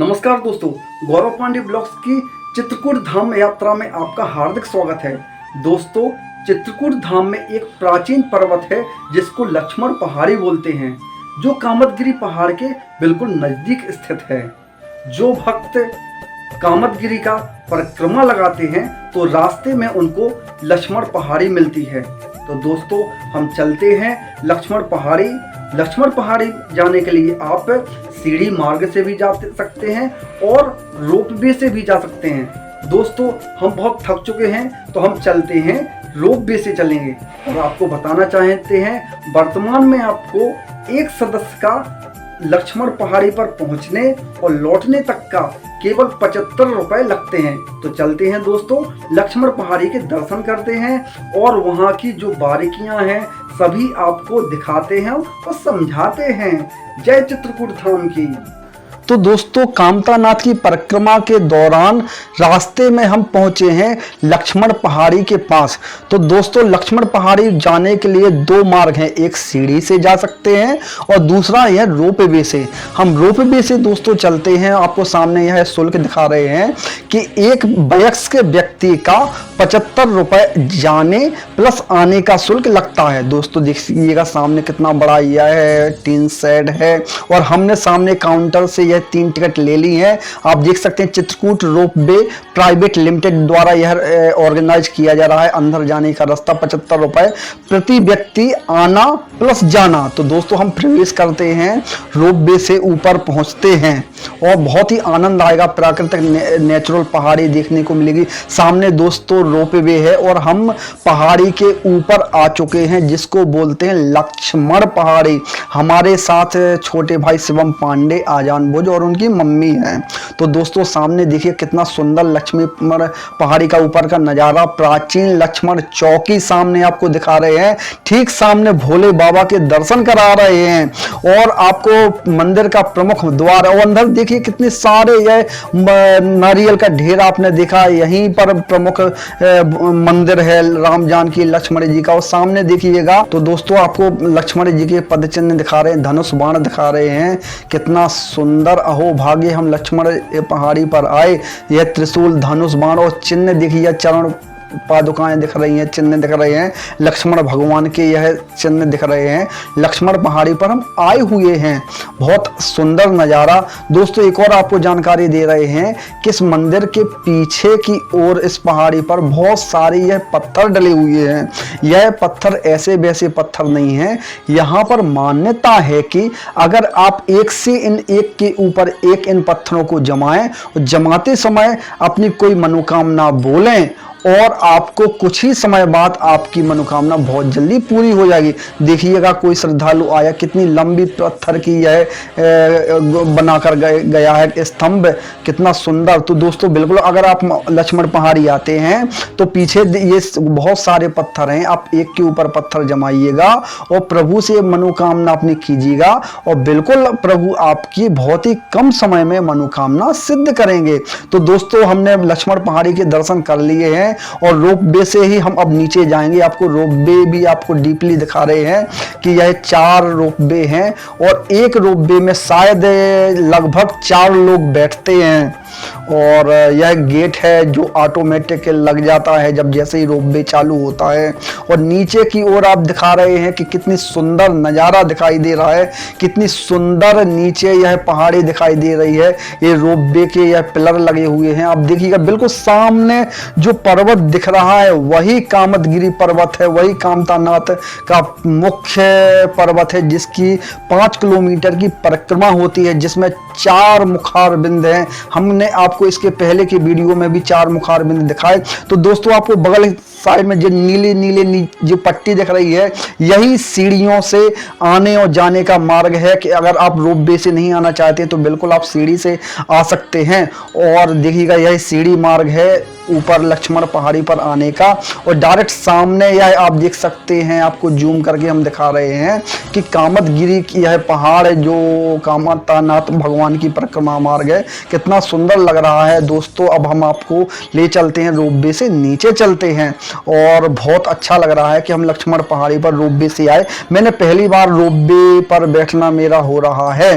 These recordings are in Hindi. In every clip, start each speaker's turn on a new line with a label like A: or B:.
A: नमस्कार दोस्तों, गौरव पांडे ब्लॉग्स की चित्रकूट धाम यात्रा में आपका हार्दिक स्वागत है। दोस्तों, चित्रकूट धाम में एक प्राचीन पर्वत है जिसको लक्ष्मण पहाड़ी बोलते हैं, जो कामदगिरी पहाड़ के बिल्कुल नज़दीक स्थित है। जो भक्त कामदगिरी का परिक्रमा लगाते हैं तो रास्ते में उनको लक्ष्मण पहाड़ी मिलती है। तो दोस्तों, हम चलते हैं लक्ष्मण पहाड़ी। लक्ष्मण पहाड़ी जाने के लिए आप सीढ़ी मार्ग से भी जा सकते हैं और रोपवे से भी जा सकते हैं। दोस्तों, हम बहुत थक चुके हैं तो हम चलते हैं रोपवे से चलेंगे। और आपको बताना चाहते हैं, वर्तमान में आपको एक सदस्य का लक्ष्मण पहाड़ी पर पहुंचने और लौटने तक का केवल 75 रुपए लगते हैं। तो चलते हैं दोस्तों, लक्ष्मण पहाड़ी के दर्शन करते हैं और वहाँ की जो बारीकियां हैं सभी आपको दिखाते हैं और समझाते हैं। जय चित्रकूट धाम की। तो दोस्तों, कामतानाथ की परिक्रमा के दौरान रास्ते में हम पहुंचे हैं लक्ष्मण पहाड़ी के पास। तो दोस्तों, लक्ष्मण पहाड़ी जाने के लिए दो मार्ग हैं, एक सीढ़ी से जा सकते हैं और दूसरा यह रोपवे से। हम रोपवे से दोस्तों चलते हैं। आपको सामने यह शुल्क दिखा रहे हैं कि एक वयस्क व्यक्ति का 75 रुपए जाने प्लस आने का शुल्क लगता है। दोस्तों देखिएगा, सामने कितना बड़ा यह है, टीन शेड है और हमने सामने काउंटर से यह 3 टिकट ले ली हैं। आप देख सकते हैं चित्रकूट रोपवे प्राइवेट लिमिटेड द्वारा यह ऑर्गेनाइज किया जा रहा है। अंदर जाने का रास्ता 75 रुपए प्रति व्यक्ति, आना प्लस जाना। तो दोस्तों, हम प्रवेश करते हैं, रोपवे से ऊपर पहुंचते हैं और बहुत ही आनंद आएगा। प्राकृतिक नेचुरल पहाड़ी देखने को मिलेगी। सामने दोस्तों रोपवे है और हम पहाड़ी के ऊपर आ चुके हैं, जिसको बोलते हैं लक्ष्मण पहाड़ी। हमारे साथ छोटे भाई शिवम पांडे आजान भुज और उनकी मम्मी है। तो दोस्तों, सामने देखिए कितना सुंदर लक्ष्मण पहाड़ी का ऊपर का नजारा। प्राचीन लक्ष्मण चौकी सामने आपको दिखा रहे हैं। ठीक सामने भोले बाबा के दर्शन करा रहे हैं और आपको मंदिर का प्रमुख द्वार और अंदर देखिए कितने सारे यह नारियल का ढेर आपने देखा। यहीं पर प्रमुख मंदिर है राम जानकी लक्ष्मण जी का। और सामने देखिएगा तो दोस्तों, आपको लक्ष्मण जी के पद चिन्ह दिखा रहे हैं, धनुष बाण दिखा रहे हैं। कितना सुंदर, अहो भाग्य हम लक्ष्मण पहाड़ी पर आए। यह त्रिशूल, धनुष बाण और चिन्ह देखिए, चरण पादुकाएं दिख रही हैं, चिन्ह दिख रहे हैं, लक्ष्मण भगवान के यह चिन्ह दिख रहे हैं। लक्ष्मण पहाड़ी पर हम आए हुए हैं। बहुत सुंदर नज़ारा। दोस्तों, एक और आपको जानकारी दे रहे हैं कि इस मंदिर के पीछे की ओर इस पहाड़ी पर बहुत सारे यह पत्थर डले हुए हैं। यह पत्थर ऐसे वैसे पत्थर नहीं है। यहाँ पर मान्यता है कि अगर आप एक से एक के ऊपर एक इन पत्थरों को जमाएं और जमाते समय अपनी कोई मनोकामना बोलें और आपको कुछ ही समय बाद आपकी मनोकामना बहुत जल्दी पूरी हो जाएगी। देखिएगा, कोई श्रद्धालु आया, कितनी लंबी पत्थर की यह बनाकर गया है स्तंभ, कितना सुंदर। तो दोस्तों, बिल्कुल अगर आप लक्ष्मण पहाड़ी आते हैं तो पीछे ये बहुत सारे पत्थर हैं। आप एक के ऊपर पत्थर जमाइएगा और प्रभु से मनोकामना अपनी कीजिएगा और बिल्कुल प्रभु आपकी बहुत ही कम समय में मनोकामना सिद्ध करेंगे। तो दोस्तों, हमने लक्ष्मण पहाड़ी के दर्शन कर लिए हैं और रोपवे से ही हम अब नीचे जाएंगे। आपको रोपवे भी आपको डीपली दिखा रहे हैं कि यह 4 रोपवे हैं और एक रोपवे में शायद लगभग 4 लोग बैठते हैं। और यह गेट है जो ऑटोमेटिक लग जाता है जब जैसे ही रोपवे चालू होता है। और नीचे की ओर आप दिखा रहे हैं कि कितनी सुंदर नज़ारा दिखाई दे रहा है, कितनी सुंदर नीचे यह पहाड़ी दिखाई दे रही है। ये रोपवे के यह पिलर लगे हुए हैं। आप देखिएगा, बिल्कुल सामने जो पर्वत दिख रहा है वही कामदगिरी पर्वत है, वही कामतानाथ का मुख्य पर्वत है, जिसकी 5 किलोमीटर की परिक्रमा होती है, जिसमें 4 मुखार बिंद हैं। हमने आपको इसके पहले की वीडियो में भी 4 मुखार बिंद दिखाए। तो दोस्तों, आपको बगल साइड में जो नीले जो पट्टी दिख रही है, यही सीढ़ियों से आने और जाने का मार्ग है कि अगर आप रोपवे से नहीं आना चाहते तो बिल्कुल आप सीढ़ी से आ सकते हैं। और देखिएगा, यह सीढ़ी मार्ग है ऊपर लक्ष्मण पहाड़ी पर आने का। और डायरेक्ट सामने यह आप देख सकते हैं, आपको जूम करके हम दिखा रहे हैं कि कामतगिरी की यह पहाड़ है जो कामतानाथ भगवान की परिक्रमा मार्ग है। कितना सुंदर लग रहा है दोस्तों। अब हम आपको ले चलते हैं, रोपवे से नीचे चलते हैं। और बहुत अच्छा लग रहा है कि हम लक्ष्मण पहाड़ी पर रोपवे से आए। मैंने पहली बार रोपवे पर बैठना मेरा हो रहा है।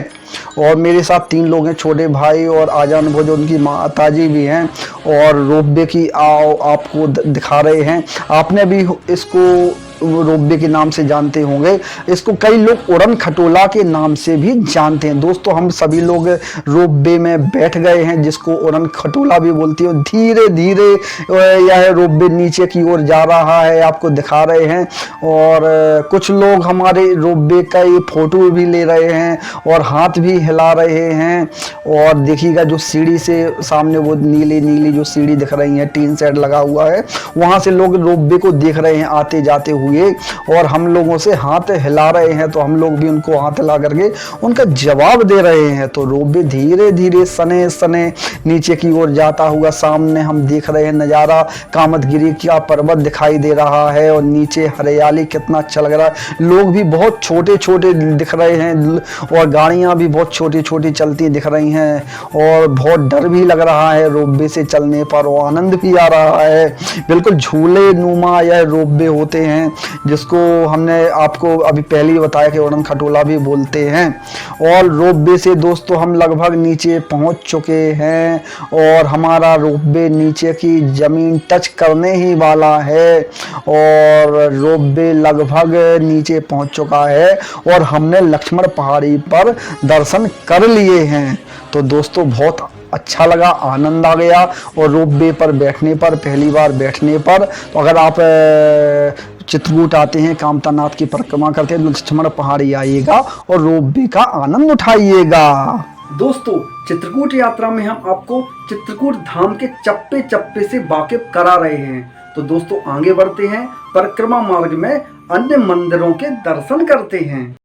A: और मेरे साथ 3 लोग हैं, छोटे भाई और आजान भोज, उनकी माताजी भी हैं। और रोपवे की आपको दिखा रहे हैं। आपने भी इसको रोपवे के नाम से जानते होंगे। इसको कई लोग उड़न खटोला के नाम से भी जानते हैं। दोस्तों हम सभी लोग रोपवे में बैठ गए हैं, जिसको उड़न खटोला भी बोलती है। धीरे धीरे यह रोपवे नीचे की ओर जा रहा है, आपको दिखा रहे हैं। और कुछ लोग हमारे रोपवे का ये फोटो भी ले रहे हैं और हाथ भी हिला रहे हैं। और देखिएगा जो सीढ़ी से सामने वो नीली नीली जो सीढ़ी दिख रही है, टीन शेड लगा हुआ है, वहां से लोग रोपवे को देख रहे हैं आते जाते हुए। और हम लोगों से हाथ हिला रहे हैं, तो हम लोग भी उनको हाथ हिला करके उनका जवाब दे रहे हैं। तो रोपवे धीरे धीरे सने सने नीचे की ओर जाता हुआ, सामने हम देख रहे हैं नज़ारा, कामतगिरी का पर्वत दिखाई दे रहा है। और नीचे हरियाली कितना अच्छा लग रहा है। लोग भी बहुत छोटे छोटे दिख रहे हैं और गाड़ियां भी बहुत छोटी छोटी चलती दिख रही हैं। और बहुत डर भी लग रहा है रोपवे से चलने पर, और आनंद भी आ रहा है। बिल्कुल झूले नुमा यह रोपवे होते हैं, जिसको हमने आपको अभी पहले ही बताया कि उड़न खटोला भी बोलते हैं। और रोपवे से दोस्तों हम लगभग नीचे पहुंच चुके हैं और हमारा रोपवे नीचे की जमीन टच करने ही वाला है। और रोपवे लगभग नीचे पहुंच चुका है और हमने लक्ष्मण पहाड़ी पर दर्शन कर लिए हैं। तो दोस्तों बहुत अच्छा लगा, आनंद आ गया। और रोपवे पर बैठने पर, पहली बार बैठने पर, तो अगर आप चित्रकूट आते हैं, कामतानाथ की परिक्रमा करते हैं, तो लक्ष्मण पहाड़ी आइएगा और रोपवे का आनंद उठाइएगा। दोस्तों चित्रकूट यात्रा में हम आपको चित्रकूट धाम के चप्पे चप्पे से वाकिफ करा रहे हैं। तो दोस्तों आगे बढ़ते हैं, परिक्रमा मार्ग में अन्य मंदिरों के दर्शन करते हैं।